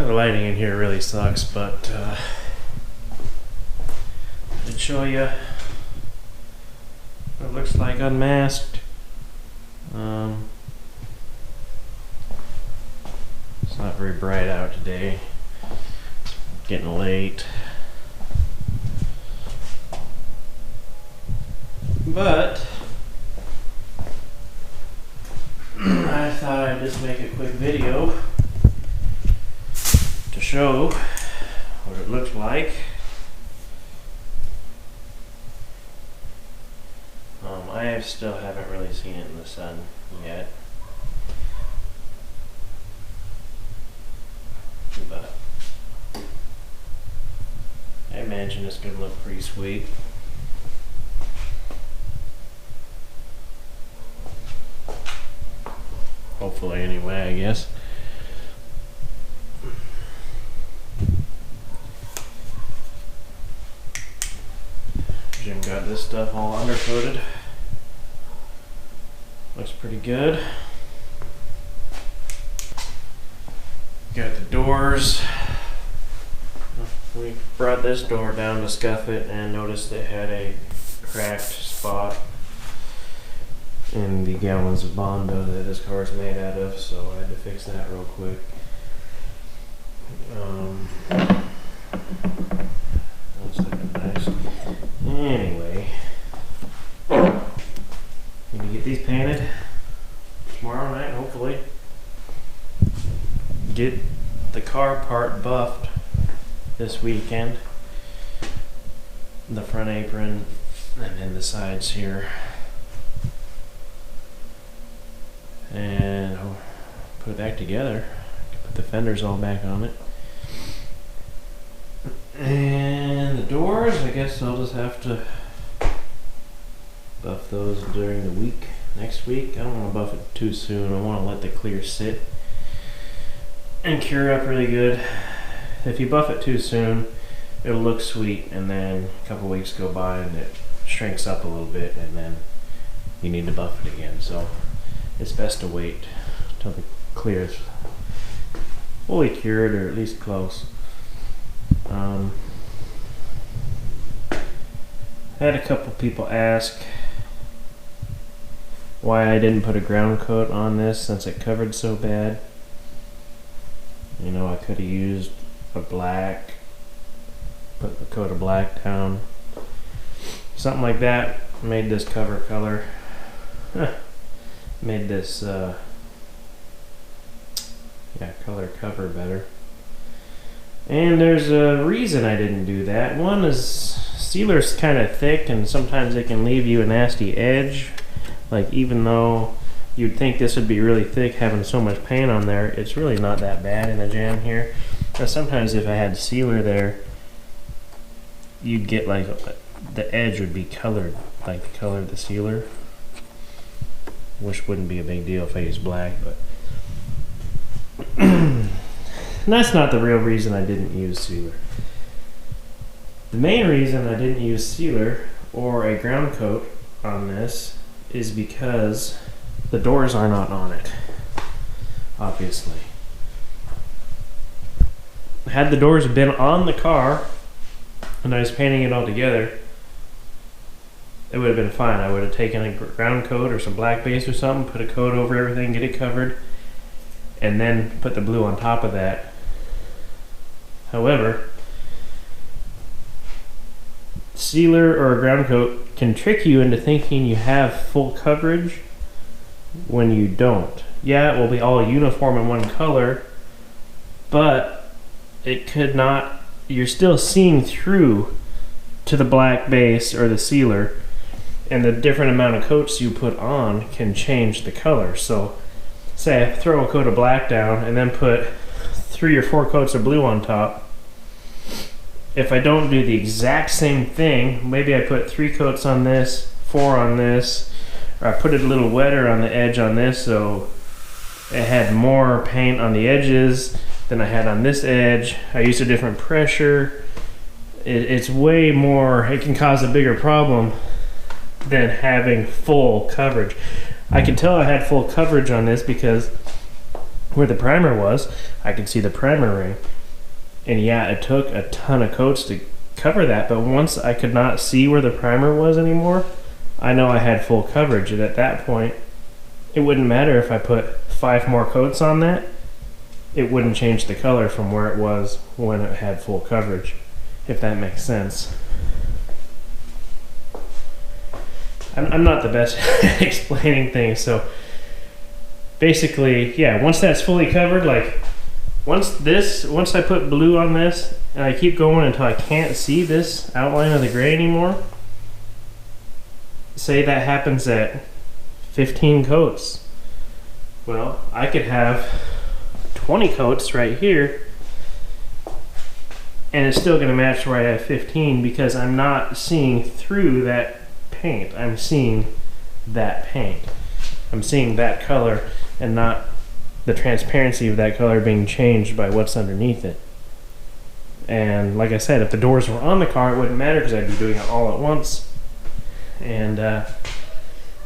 The lighting in here really sucks, but I'd show you what it looks like unmasked. It's not very bright out today. It's getting late. But I thought I'd just make a quick video to show what it looks like. I still haven't really seen it in the sun yet, but I imagine it's going to look pretty sweet. Hopefully, anyway, I guess. Jim got this stuff all undercoated. Looks pretty good. Got the doors. We brought this door down to scuff it and noticed it had a cracked spot in the gallons of Bondo that this car is made out of, so I had to fix that real quick. That's looking nice. Anyway, gonna get these painted tomorrow night, hopefully. Get the car part buffed this weekend. The front apron and then the sides here. And I'll put it back together. Put the fenders all back on it. And the doors, I guess I'll just have to buff those during the week. Next week, I don't want to buff it too soon. I want to let the clear sit and cure up really good. If you buff it too soon, it'll look sweet, and then a couple weeks go by and it shrinks up a little bit, and then you need to buff it again. So it's best to wait till the clear is fully cured, or at least close. I had a couple people ask why I didn't put a ground coat on this since it covered so bad. You know, I could have used a black, put a coat of black down, something like that. Made this cover color, made this color cover better. And there's a reason I didn't do that. One is sealer's kind of thick, and sometimes it can leave you a nasty edge. Like, even though you'd think this would be really thick having so much paint on there, it's really not that bad in the jam here. Now, sometimes if I had sealer there, you'd get like the edge would be colored like the color of the sealer, which wouldn't be a big deal if I used black, but that's not the real reason I didn't use sealer. The main reason I didn't use sealer or a ground coat on this is because the doors are not on it, obviously. Had the doors been on the car and I was painting it all together, it would have been fine. I would have taken a ground coat or some black base or something, put a coat over everything, get it covered, and then put the blue on top of that. However, sealer or a ground coat can trick you into thinking you have full coverage when you don't. Yeah, it will be all uniform in one color, but it could not, you're still seeing through to the black base or the sealer, and the different amount of coats you put on can change the color. So say I throw a coat of black down and then put 3 or 4 coats of blue on top. If I don't do the exact same thing, maybe I put 3 coats on this, 4 on this, or I put it a little wetter on the edge on this, so it had more paint on the edges than I had on this edge. I used a different pressure. It's way more, it can cause a bigger problem than having full coverage. I could tell I had full coverage on this because where the primer was, I could see the primer ring. And yeah, it took a ton of coats to cover that, but once I could not see where the primer was anymore, I know I had full coverage. And at that point, it wouldn't matter if I put 5 more coats on that. It wouldn't change the color from where it was when it had full coverage, if that makes sense. I'm not the best at explaining things, so basically, yeah, once that's fully covered, like once I put blue on this and I keep going until I can't see this outline of the gray anymore, say that happens at 15 coats. Well, I could have 20 coats right here and it's still going to match where I have 15 because I'm not seeing through that paint. I'm seeing that paint. I'm seeing that color and not the transparency of that color being changed by what's underneath it. And like I said, if the doors were on the car, it wouldn't matter because I'd be doing it all at once. And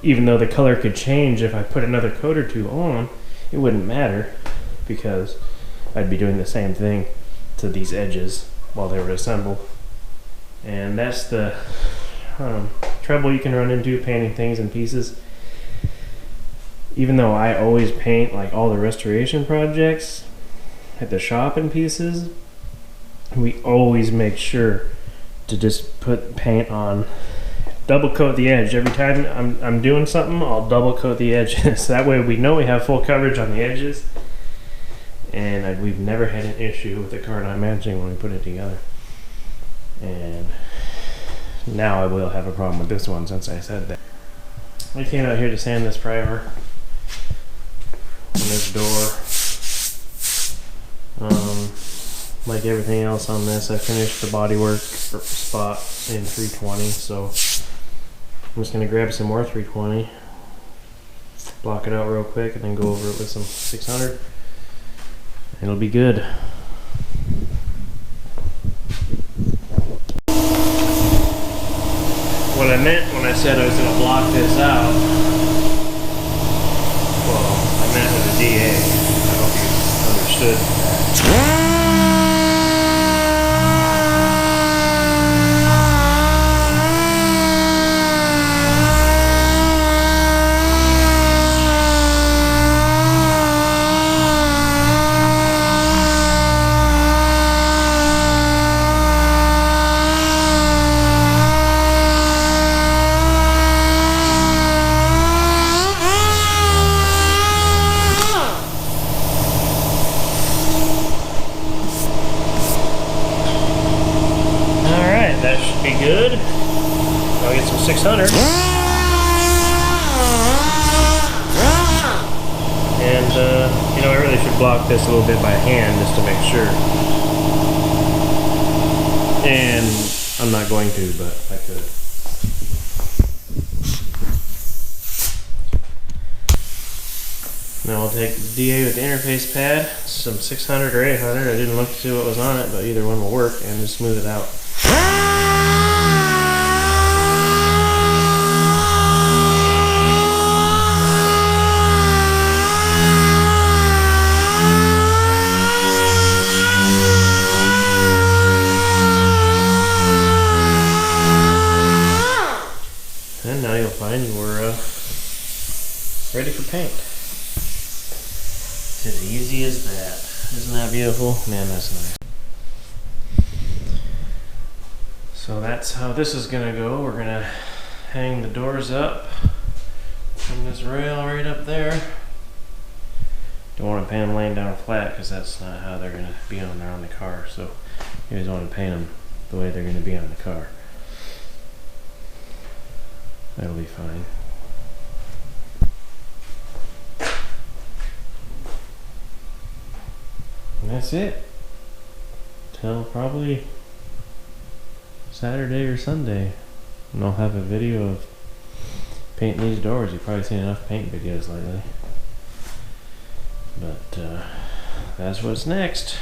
even though the color could change if I put another coat or two on, it wouldn't matter because I'd be doing the same thing to these edges while they were assembled. And that's the trouble you can run into painting things in pieces. Even though I always paint like all the restoration projects at the shop in pieces, we always make sure to just put paint on, double coat the edge. Every time I'm doing something, I'll double coat the edges. That way we know we have full coverage on the edges, and we've never had an issue with the car not matching when we put it together. And now I will have a problem with this one since I said that. I came out here to sand this primer on this door. Like everything else on this, I finished the bodywork spot in 320, so I'm just going to grab some more 320, block it out real quick, and then go over it with some 600. It'll be good. What I meant when I said I was going to block this out, well, I meant with a DA. I hope you understood that. That should be good. I'll get some 600. And, you know, I really should block this a little bit by hand just to make sure. And I'm not going to, but I could. Now I'll take the DA with the interface pad, some 600 or 800. I didn't look to see what was on it, but either one will work, and just smooth it out. And now you'll find we're ready for paint. It's as easy as that. Isn't that beautiful? Man, that's nice. So that's how this is gonna go. We're gonna hang the doors up from this rail right up there. Don't want to paint them laying down flat because that's not how they're gonna be on there on the car. So you guys want to paint them the way they're gonna be on the car. That'll be fine. And that's it. Till probably Saturday or Sunday. And I'll have a video of painting these doors. You've probably seen enough paint videos lately. But that's what's next.